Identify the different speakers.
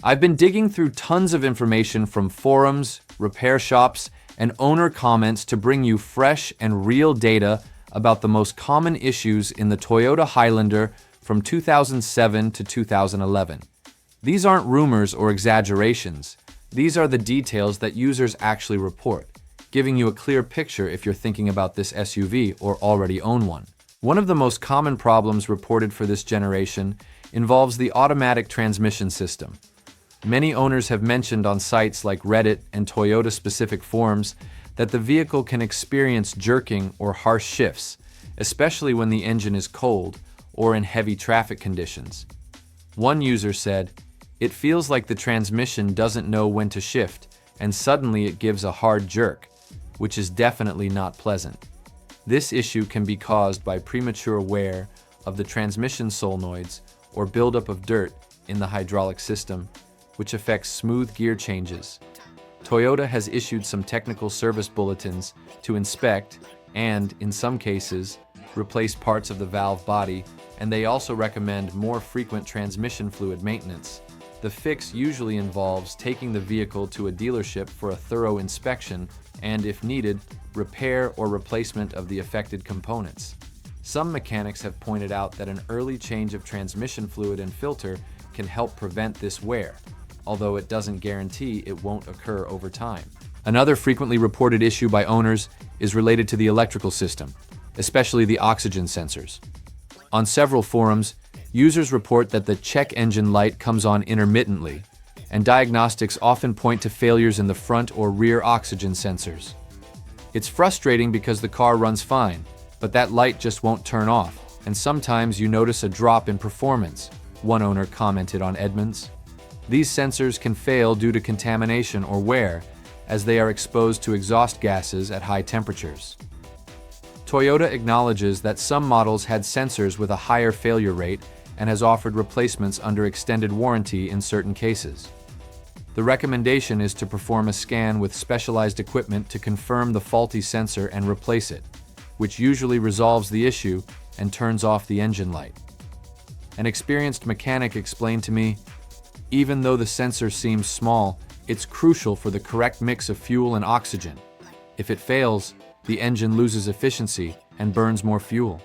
Speaker 1: I've been digging through tons of information from forums, repair shops, and owner comments to bring you fresh and real data about the most common issues in the Toyota Highlander from 2007 to 2011. These aren't rumors or exaggerations. These are the details that users actually report, giving you a clear picture if you're thinking about this SUV or already own one. One of the most common problems reported for this generation involves the automatic transmission system. Many owners have mentioned on sites like Reddit and Toyota-specific forums that the vehicle can experience jerking or harsh shifts, especially when the engine is cold or in heavy traffic conditions. One user said, "It feels like the transmission doesn't know when to shift, and suddenly it gives a hard jerk," which is definitely not pleasant. This issue can be caused by premature wear of the transmission solenoids or buildup of dirt in the hydraulic system, which affects smooth gear changes. Toyota has issued some technical service bulletins to inspect and, in some cases, replace parts of the valve body, and they also recommend more frequent transmission fluid maintenance. The fix usually involves taking the vehicle to a dealership for a thorough inspection and, if needed, repair or replacement of the affected components. Some mechanics have pointed out that an early change of transmission fluid and filter can help prevent this wear, although it doesn't guarantee it won't occur over time. Another frequently reported issue by owners is related to the electrical system, especially the oxygen sensors. On several forums, users report that the check engine light comes on intermittently, and diagnostics often point to failures in the front or rear oxygen sensors. It's frustrating because the car runs fine, but that light just won't turn off, and sometimes you notice a drop in performance, one owner commented on Edmunds. These sensors can fail due to contamination or wear, as they are exposed to exhaust gases at high temperatures. Toyota acknowledges that some models had sensors with a higher failure rate and has offered replacements under extended warranty in certain cases. The recommendation is to perform a scan with specialized equipment to confirm the faulty sensor and replace it, which usually resolves the issue and turns off the engine light. An experienced mechanic explained to me, "Even though the sensor seems small, it's crucial for the correct mix of fuel and oxygen. If it fails, the engine loses efficiency and burns more fuel."